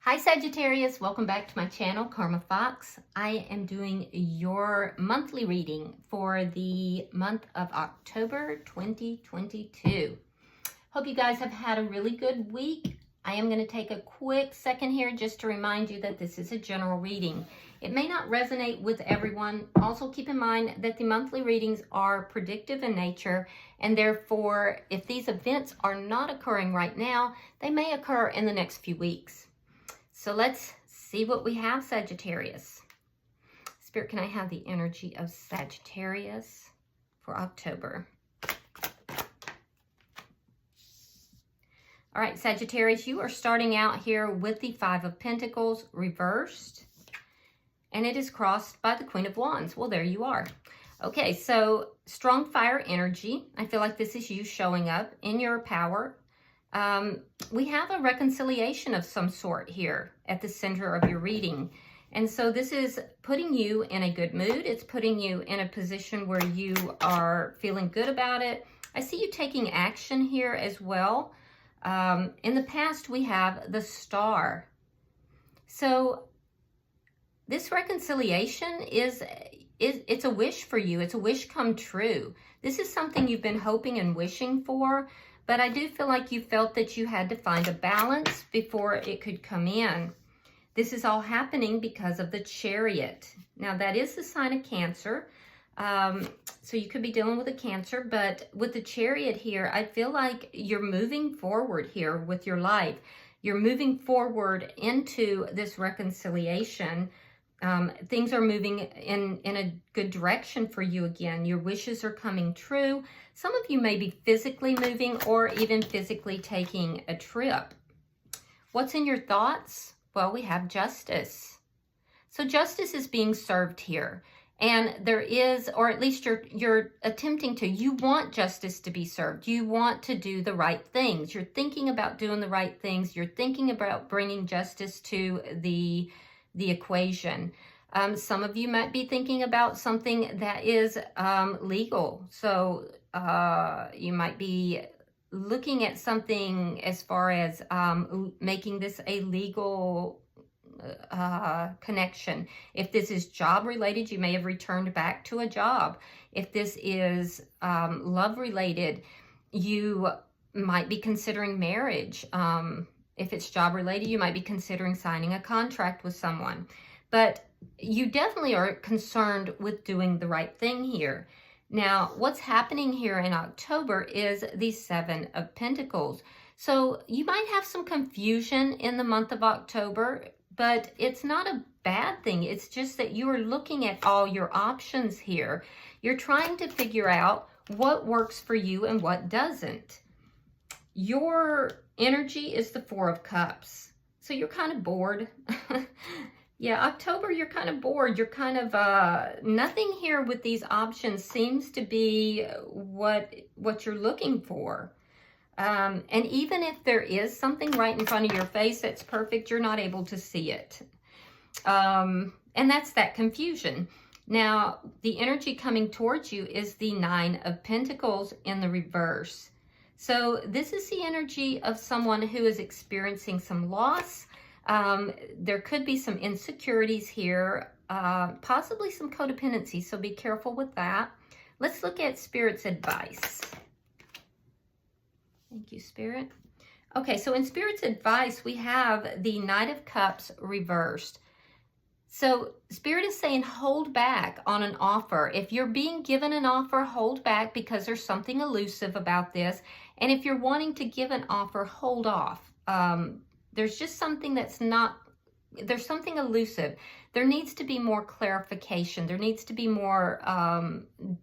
Hi Sagittarius, welcome back to my channel, Karma Fox. I am doing your monthly reading for the month of October 2022. Hope you guys have had a really good week. I am going to take a quick second here just to remind you that this is a general reading. It may not resonate with everyone. Also keep in mind that the monthly readings are predictive in nature, and therefore if these events are not occurring right now, they may occur in the next few weeks. So let's see what we have, Sagittarius. Spirit, can I have the energy of Sagittarius for October? All right, Sagittarius, you are starting out here with the Five of Pentacles reversed, and it is crossed by the Queen of Wands. Well, there you are. Okay, so strong fire energy. I feel like this is you showing up in your power. We have a reconciliation of some sort here at the center of your reading. And so this is putting you in a good mood. It's putting you in a position where you are feeling good about it. I see you taking action here as well. In the past, we have the Star. So this reconciliation it's a wish for you. It's a wish come true. This is something you've been hoping and wishing for. But I do feel like you felt that you had to find a balance before it could come in. This is all happening because of the Chariot. Now, that is the sign of Cancer. So you could be dealing with a Cancer. But with the Chariot here, I feel like you're moving forward here with your life. You're moving forward into this reconciliation. Things are moving in a good direction for you again. Your wishes are coming true. Some of you may be physically moving or even physically taking a trip. What's in your thoughts? Well, we have justice. So justice is being served here. And there is, or at least you're attempting to, you want justice to be served. You want to do the right things. You're thinking about doing the right things. You're thinking about bringing justice to the equation. Some of you might be thinking about something that is legal. So you might be looking at something as far as making this a legal connection. If this is job related, you may have returned back to a job. If this is love related, you might be considering marriage. If it's job related, you might be considering signing a contract with someone. But you definitely are concerned with doing the right thing here. Now, what's happening here in October is the Seven of Pentacles. So you might have some confusion in the month of October, but it's not a bad thing. It's just that you are looking at all your options here. You're trying to figure out what works for you and what doesn't. Your energy is the Four of Cups. So you're kind of bored. Yeah, October, you're kind of bored. You're kind of, nothing here with these options seems to be what you're looking for. And even if there is something right in front of your face that's perfect, you're not able to see it. And that's that confusion. Now, the energy coming towards you is the Nine of Pentacles in the reverse. So this is the energy of someone who is experiencing some loss. There could be some insecurities here, possibly some codependency, so be careful with that. Let's look at Spirit's advice. Thank you, Spirit. Okay, so in Spirit's advice, we have the Knight of Cups reversed. So Spirit is saying hold back on an offer. If you're being given an offer, hold back because there's something elusive about this. And if you're wanting to give an offer, hold off. There's just something that's not, there's something elusive. There needs to be more clarification. There needs to be more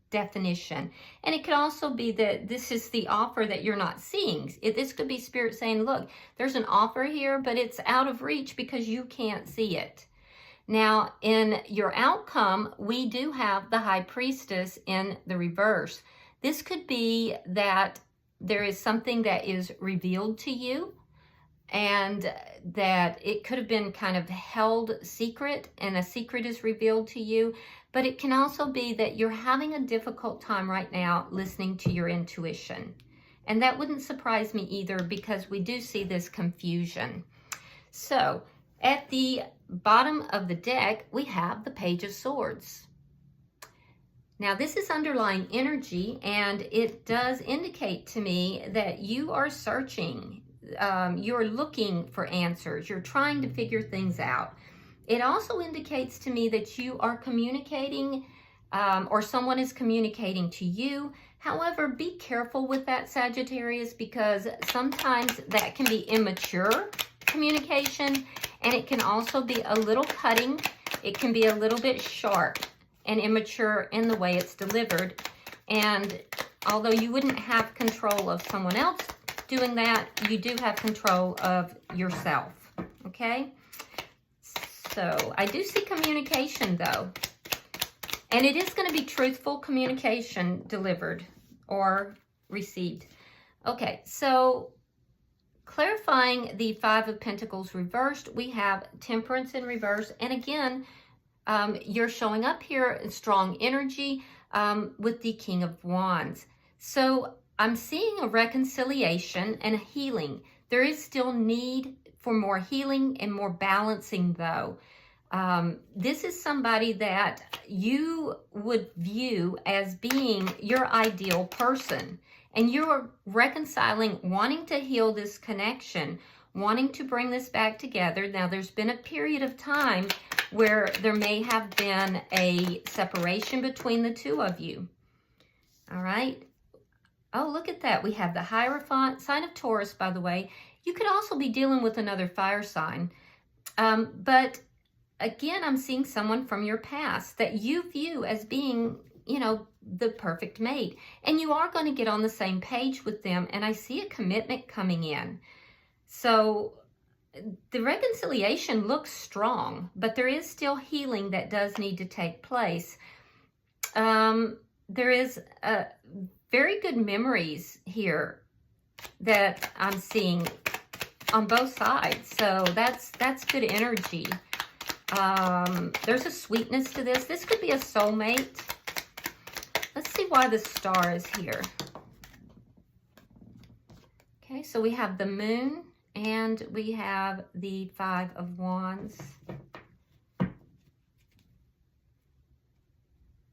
definition. And it could also be that this is the offer that you're not seeing. This could be Spirit saying, look, there's an offer here, but it's out of reach because you can't see it. Now, in your outcome, we do have the High Priestess in the reverse. This could be that there is something that is revealed to you and that it could have been kind of held secret and a secret is revealed to you. But it can also be that you're having a difficult time right now listening to your intuition. And that wouldn't surprise me either because we do see this confusion. So At the bottom of the deck, we have the Page of Swords. Now, this is underlying energy, and it does indicate to me that you are searching. You're looking for answers. You're trying to figure things out. It also indicates to me that you are communicating, or someone is communicating to you. However, be careful with that, Sagittarius, because sometimes that can be immature communication, and it can also be a little cutting. It can be a little bit sharp and immature in the way it's delivered. And although you wouldn't have control of someone else doing that, you do have control of yourself, okay? So I do see communication though. And it is going to be truthful communication delivered or received. Okay, so clarifying the Five of Pentacles reversed, we have Temperance in reverse. And again, you're showing up here in strong energy with the King of Wands. So I'm seeing a reconciliation and a healing. There is still need for more healing and more balancing though. This is somebody that you would view as being your ideal person. And you're reconciling, wanting to heal this connection, wanting to bring this back together. Now, there's been a period of time where there may have been a separation between the two of you. All right. Oh, look at that. We have the Hierophant, sign of Taurus, by the way. You could also be dealing with another fire sign. But again, I'm seeing someone from your past that you view as being, you know, the perfect mate. And you are going to get on the same page with them. And I see a commitment coming in. So the reconciliation looks strong, but there is still healing that does need to take place. There is very good memories here that I'm seeing on both sides. So that's good energy. There's a sweetness to this. This could be a soulmate. Let's see why the Star is here. Okay, so we have the Moon and we have the Five of Wands.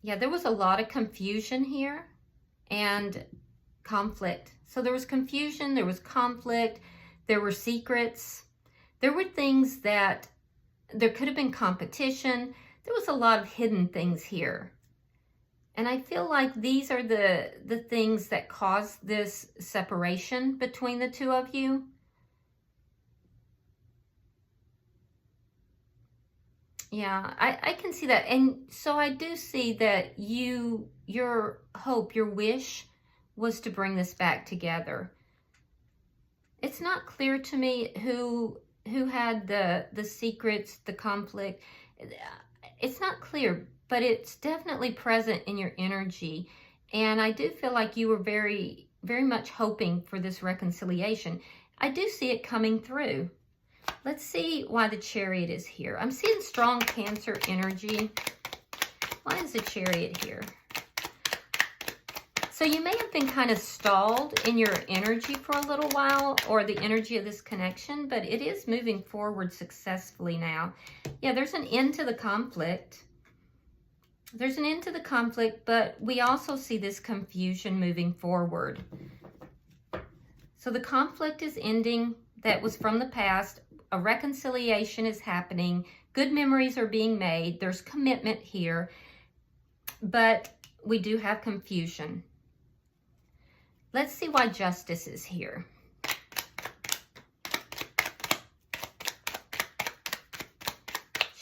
Yeah, there was a lot of confusion here and conflict. So there was confusion, there was conflict, there were secrets. There were things that, there could have been competition. There was a lot of hidden things here. And I feel like these are the things that caused this separation between the two of you. Yeah, I can see that. And so I do see that your hope, your wish was to bring this back together. It's not clear to me who had the secrets, the conflict. It's not clear, but it's definitely present in your energy. And I do feel like you were very, very much hoping for this reconciliation. I do see it coming through. Let's see why the Chariot is here. I'm seeing strong Cancer energy. Why is the Chariot here? So you may have been kind of stalled in your energy for a little while, or the energy of this connection, but it is moving forward successfully now. Yeah, there's an end to the conflict. There's an end to the conflict, but we also see this confusion moving forward. So the conflict is ending. That was from the past. A reconciliation is happening. Good memories are being made. There's commitment here, but we do have confusion. Let's see why Justice is here.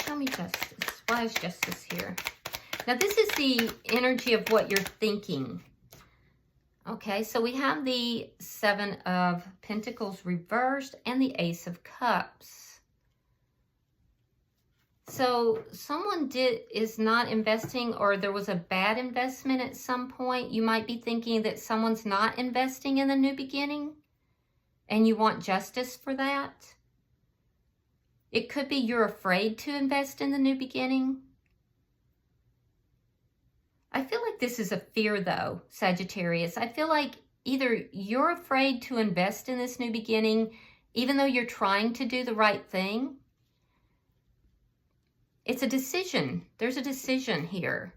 Show me Justice. Why is Justice here? Now, this is the energy of what you're thinking. Okay, so we have the Seven of Pentacles reversed and the Ace of Cups. So someone is not investing, or there was a bad investment at some point. You might be thinking that someone's not investing in the new beginning and you want justice for that. It could be you're afraid to invest in the new beginning. I feel like this is a fear though, Sagittarius. I feel like either you're afraid to invest in this new beginning, even though you're trying to do the right thing, it's a decision. There's a decision here.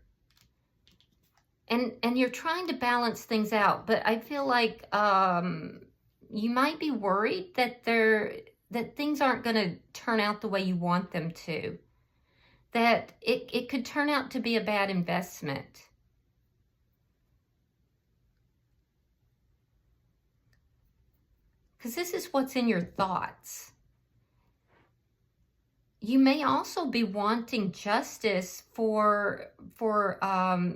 And you're trying to balance things out, but I feel like you might be worried that things aren't going to turn out the way you want them to. That it could turn out to be a bad investment. Because this is what's in your thoughts. You may also be wanting justice for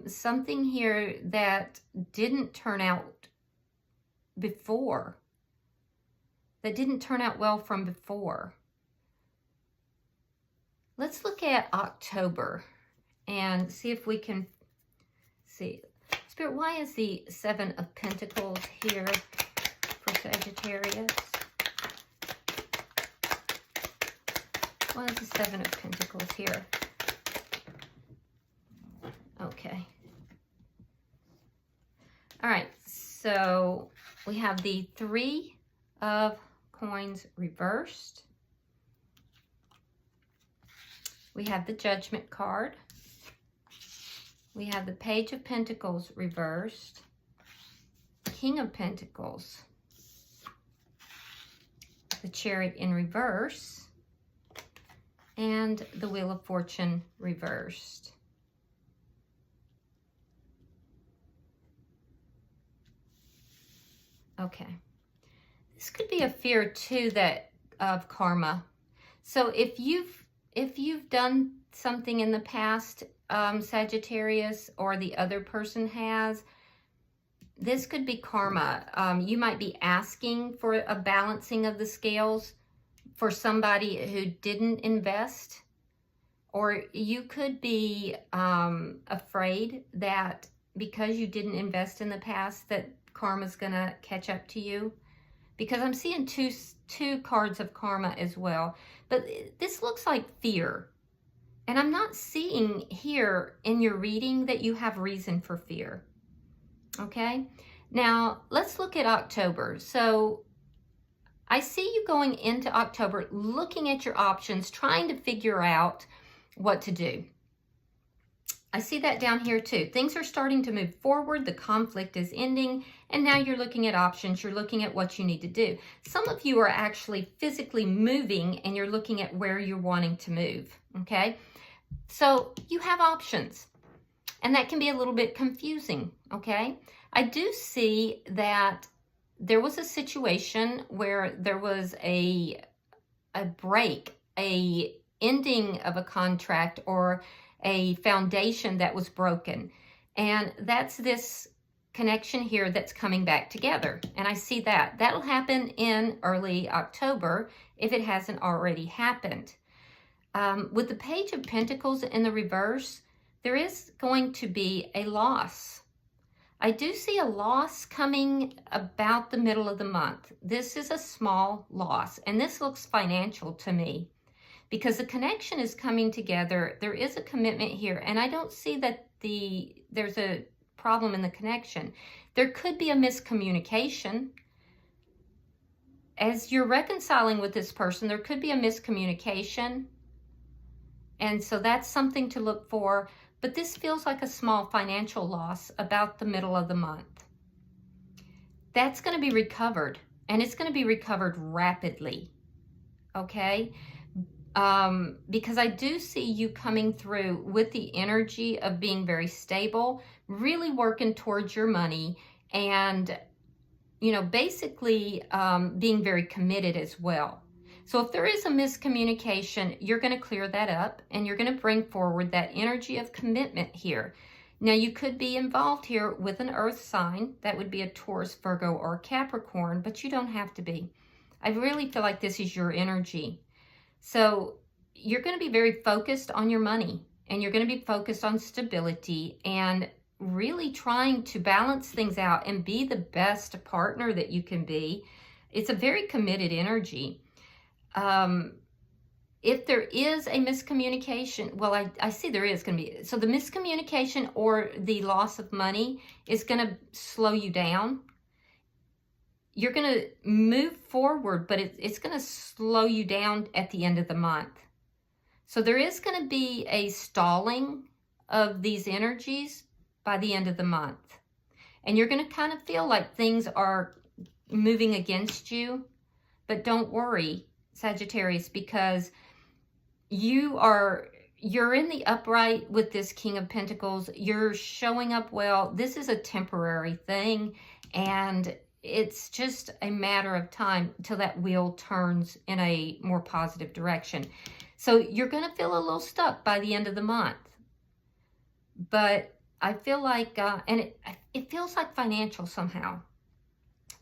something here that didn't turn out before. That didn't turn out well from before. Let's look at October and see if we can see. Spirit, why is the Seven of Pentacles here for Sagittarius? Why is the Seven of Pentacles here? Okay. All right, so we have the Three of Coins reversed. We have the Judgment card. We have the Page of Pentacles reversed. King of Pentacles. The Chariot in reverse. And the Wheel of Fortune reversed. Okay. This could be a fear too of karma. So if you've done something in the past, Sagittarius, or the other person has, this could be karma. You might be asking for a balancing of the scales for somebody who didn't invest, or you could be afraid that because you didn't invest in the past that karma's gonna catch up to you. Because I'm seeing two cards of karma as well. But this looks like fear. And I'm not seeing here in your reading that you have reason for fear. Okay? Now, let's look at October. So, I see you going into October, looking at your options, trying to figure out what to do. I see that down here too. Things are starting to move forward. The conflict is ending. And now you're looking at options. You're looking at what you need to do. Some of you are actually physically moving and you're looking at where you're wanting to move. Okay. So you have options. And that can be a little bit confusing. Okay. I do see that there was a situation where there was a break, a ending of a contract, or a foundation that was broken. And that's this connection here that's coming back together. And I see that. That'll happen in early October if it hasn't already happened. With the Page of Pentacles in the reverse, there is going to be a loss. I do see a loss coming about the middle of the month. This is a small loss, and this looks financial to me. Because the connection is coming together, there is a commitment here, and I don't see that there's a problem in the connection. There could be a miscommunication. As you're reconciling with this person, there could be a miscommunication, and so that's something to look for, but this feels like a small financial loss about the middle of the month. That's going to be recovered, and it's going to be recovered rapidly, okay? Because I do see you coming through with the energy of being very stable, really working towards your money, and, you know, basically being very committed as well. So if there is a miscommunication, you're going to clear that up, and you're going to bring forward that energy of commitment here. Now, you could be involved here with an earth sign. That would be a Taurus, Virgo, or Capricorn, but you don't have to be. I really feel like this is your energy. So you're going to be very focused on your money, and you're going to be focused on stability and really trying to balance things out and be the best partner that you can be. It's a very committed energy. If there is a miscommunication, well, I see there is going to be. So the miscommunication or the loss of money is going to slow you down. You're going to move forward, but it's going to slow you down at the end of the month. So there is going to be a stalling of these energies by the end of the month. And you're going to kind of feel like things are moving against you. But don't worry, Sagittarius, because you're in the upright with this King of Pentacles. You're showing up well. This is a temporary thing, and it's just a matter of time till that wheel turns in a more positive direction. So you're going to feel a little stuck by the end of the month. But I feel like, and it feels like financial somehow.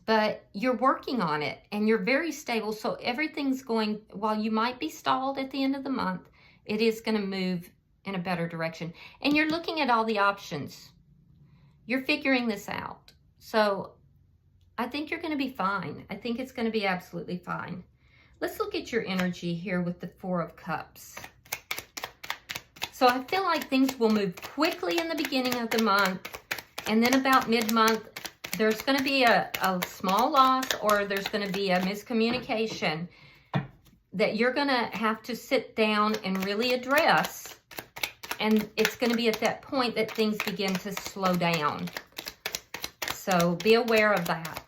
But you're working on it, and you're very stable. So everything's going, while you might be stalled at the end of the month, it is going to move in a better direction. And you're looking at all the options. You're figuring this out. So I think you're going to be fine. I think it's going to be absolutely fine. Let's look at your energy here with the Four of Cups. So I feel like things will move quickly in the beginning of the month, and then about mid-month, there's going to be a small loss, or there's going to be a miscommunication that you're going to have to sit down and really address. And it's going to be at that point that things begin to slow down. So be aware of that.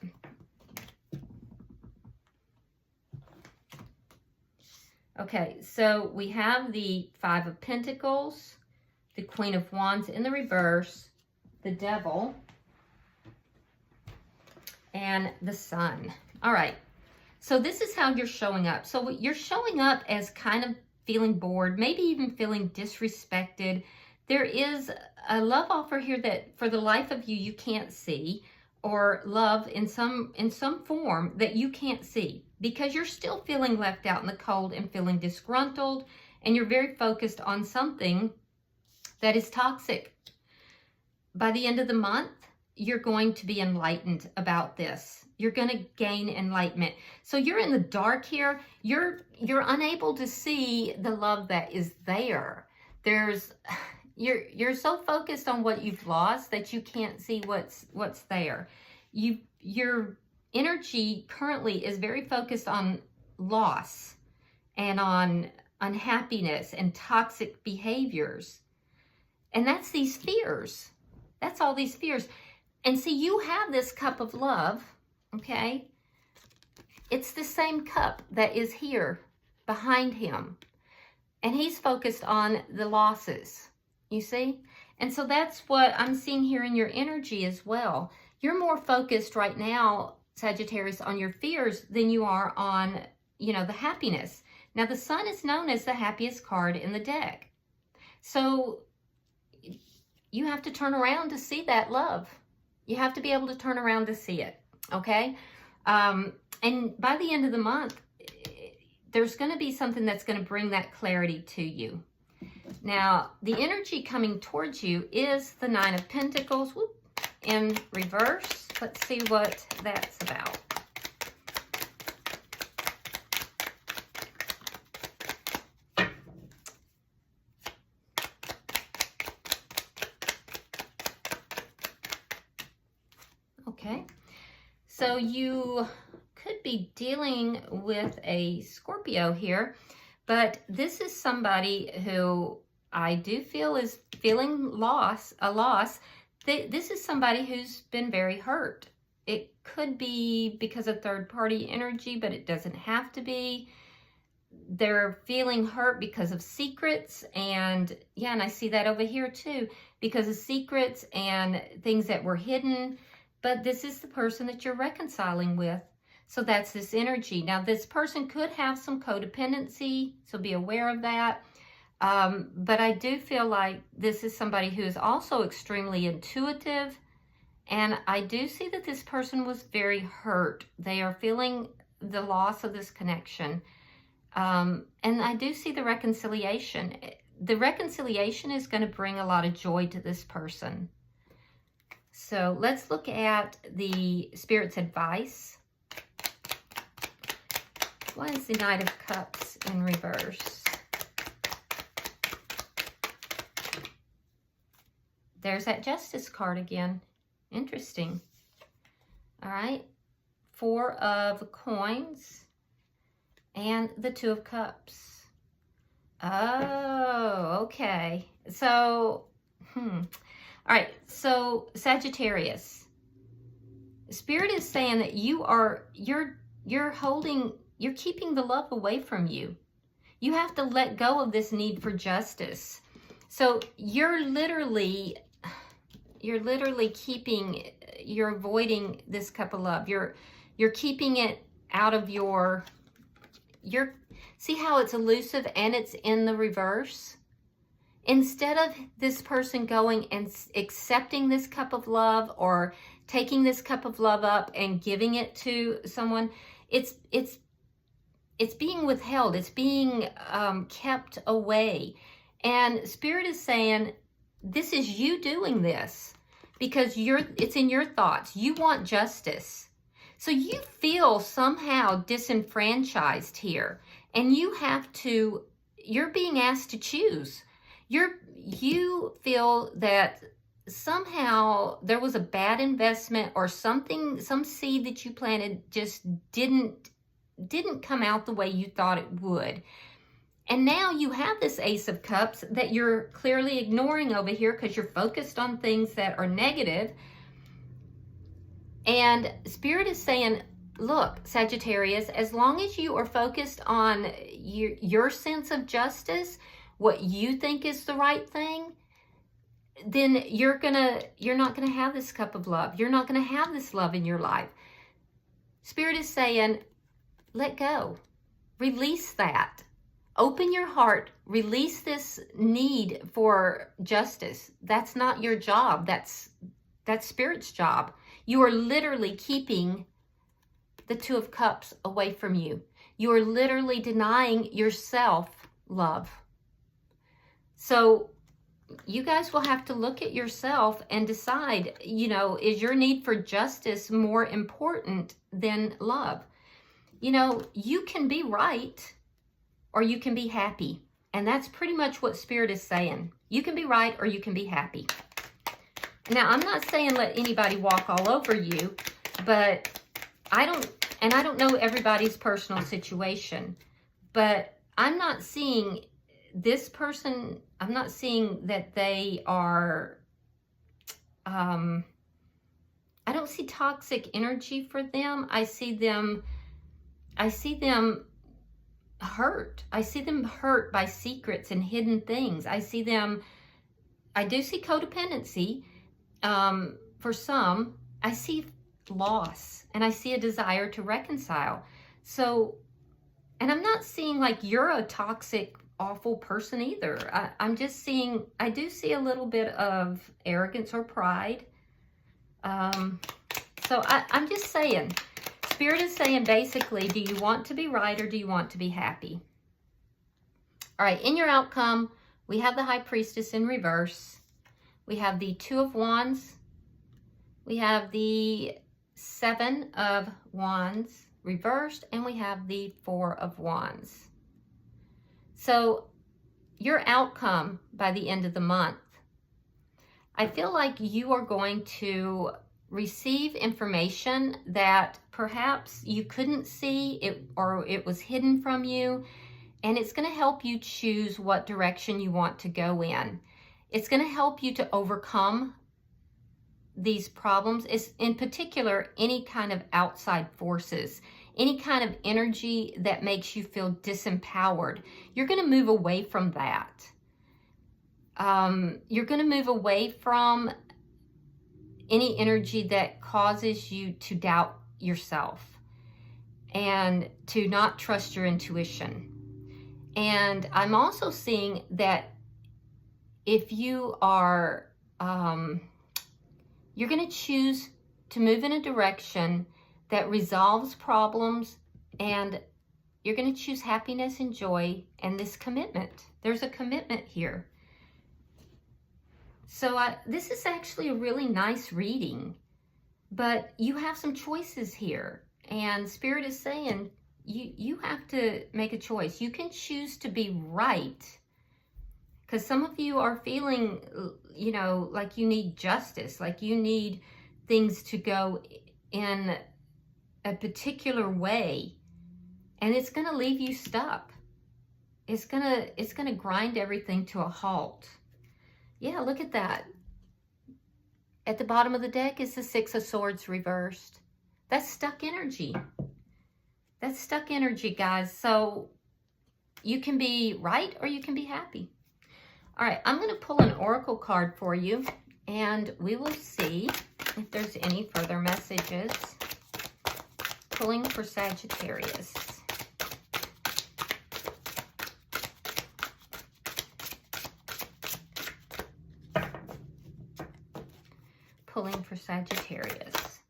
Okay, so we have the Five of Pentacles, the Queen of Wands in the reverse, the Devil, and the Sun. All right, so this is how you're showing up. So you're showing up as kind of feeling bored, maybe even feeling disrespected. There is a love offer here that for the life of you can't see, or love in some form that you can't see, because you're still feeling left out in the cold and feeling disgruntled, and you're very focused on something that is toxic. By the end of the month, you're going to be enlightened about this. You're going to gain enlightenment. So you're in the dark here. You're unable to see the love that is there. You're so focused on what you've lost that you can't see what's there. Your energy currently is very focused on loss and on unhappiness and toxic behaviors. And that's these fears. That's all these fears. And see, you have this cup of love, okay? It's the same cup that is here behind him. And he's focused on the losses, you see? And so that's what I'm seeing here in your energy as well. You're more focused right now, Sagittarius, on your fears than you are on, the happiness. Now, the Sun is known as the happiest card in the deck. So you have to turn around to see that love. You have to be able to turn around to see it, okay? And by the end of the month, there's going to be something that's going to bring that clarity to you. Now, the energy coming towards you is the Nine of Pentacles in reverse. Let's see what that's about. Okay, so you could be dealing with a Scorpio here, but this is somebody who I do feel is feeling a loss. This is somebody who's been very hurt. It could be because of third-party energy, but it doesn't have to be. They're feeling hurt because of secrets, and I see that over here too, because of secrets and things that were hidden. But this is the person that you're reconciling with. So that's this energy. Now, this person could have some codependency, so be aware of that. But I do feel like this is somebody who is also extremely intuitive. And I do see that this person was very hurt. They are feeling the loss of this connection. And I do see the reconciliation. The reconciliation is going to bring a lot of joy to this person. So let's look at the Spirit's advice. Why is the Knight of Cups in reverse? There's that Justice card again. Interesting. All right. Four of Coins and the Two of Cups. Oh, okay. So, all right. So Sagittarius, Spirit is saying that you're keeping the love away from you. You have to let go of this need for justice. So you're literally you're avoiding this cup of love. You're keeping it out of see how it's elusive and it's in the reverse? Instead of this person going and accepting this cup of love or taking this cup of love up and giving it to someone, it's being withheld. It's being kept away. And Spirit is saying, this is you doing this because it's in your thoughts. You want justice. So you feel somehow disenfranchised here. And you're being asked to choose. You feel that somehow there was a bad investment or something, some seed that you planted just didn't come out the way you thought it would. And now you have this Ace of Cups that you're clearly ignoring over here because you're focused on things that are negative. And Spirit is saying, look, Sagittarius, as long as you are focused on your sense of justice, what you think is the right thing, then you're not gonna have this cup of love. You're not gonna have this love in your life. Spirit is saying, let go. Release that. Open your heart. Release this need for justice. That's not your job. That's Spirit's job. You are literally keeping the Two of Cups away from you. You are literally denying yourself love. So you guys will have to look at yourself and decide, is your need for justice more important than love? You can be right or you can be happy. And that's pretty much what Spirit is saying. You can be right or you can be happy. Now, I'm not saying let anybody walk all over you, but I don't know everybody's personal situation, but I'm not seeing this person, I'm not seeing that they are, I don't see toxic energy for them. I see them hurt. I see them hurt by secrets and hidden things. I do see codependency for some. I see loss and I see a desire to reconcile. So, and I'm not seeing like you're a toxic, awful person either. I'm just seeing, I do see a little bit of arrogance or pride. So I'm just saying, Spirit is saying basically, do you want to be right or do you want to be happy? All right, in your outcome, we have the High Priestess in reverse. We have the Two of Wands. We have the Seven of Wands reversed, and we have the Four of Wands. So your outcome by the end of the month, I feel like you are going to receive information that perhaps you couldn't see or it was hidden from you, and it's going to help you choose what direction you want to go in. It's going to help you to overcome these problems. It's in particular any kind of outside forces, any kind of energy that makes you feel disempowered. You're going to move away from that. You're going to move away from any energy that causes you to doubt yourself and to not trust your intuition. And I'm also seeing that if you are, you're going to choose to move in a direction that resolves problems, and you're going to choose happiness and joy and this commitment. There's a commitment here. So this is actually a really nice reading, but you have some choices here. And Spirit is saying you have to make a choice. You can choose to be right, because some of you are feeling, like you need justice, like you need things to go in a particular way, and it's going to leave you stuck. it's gonna grind everything to a halt. Yeah, look at that. At the bottom of the deck is the Six of Swords reversed. That's stuck energy. That's stuck energy, guys. So you can be right or you can be happy. All right, I'm going to pull an oracle card for you, and we will see if there's any further messages. Pulling for Sagittarius. Pulling for Sagittarius.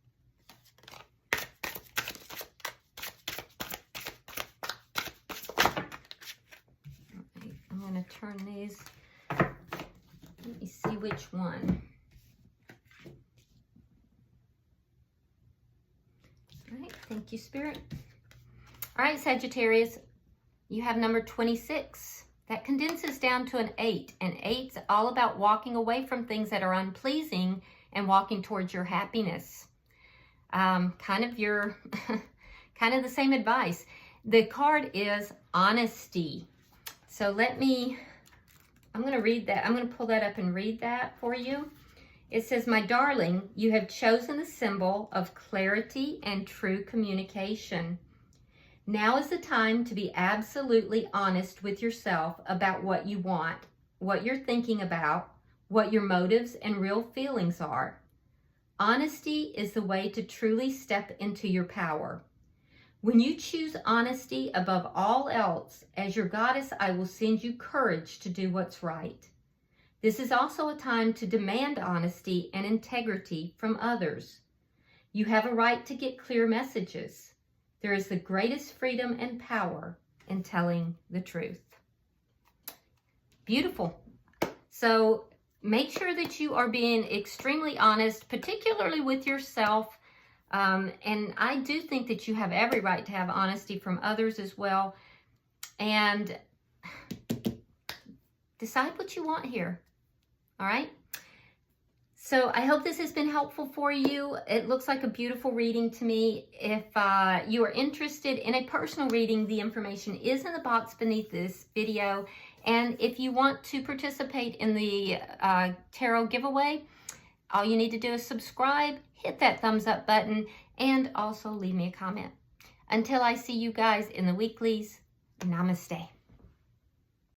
Right, I'm going to turn these. Let me see which one. All right, thank you, Spirit. All right, Sagittarius, you have number 26. That condenses down to an 8. And 8's all about walking away from things that are unpleasing and walking towards your happiness. Kind of the same advice. The card is honesty. So I'm going to read that. I'm going to pull that up and read that for you. It says, my darling, you have chosen the symbol of clarity and true communication. Now is the time to be absolutely honest with yourself about what you want, what you're thinking about, what your motives and real feelings are. Honesty is the way to truly step into your power. When you choose honesty above all else, as your goddess, I will send you courage to do what's right. This is also a time to demand honesty and integrity from others. You have a right to get clear messages. There is the greatest freedom and power in telling the truth. Beautiful. So make sure that you are being extremely honest, particularly with yourself. And I do think that you have every right to have honesty from others as well. And decide what you want here. All right? So I hope this has been helpful for you. It looks like a beautiful reading to me. If you are interested in a personal reading, the information is in the box beneath this video. And if you want to participate in the tarot giveaway, all you need to do is subscribe, hit that thumbs up button, and also leave me a comment. Until I see you guys in the weeklies, namaste.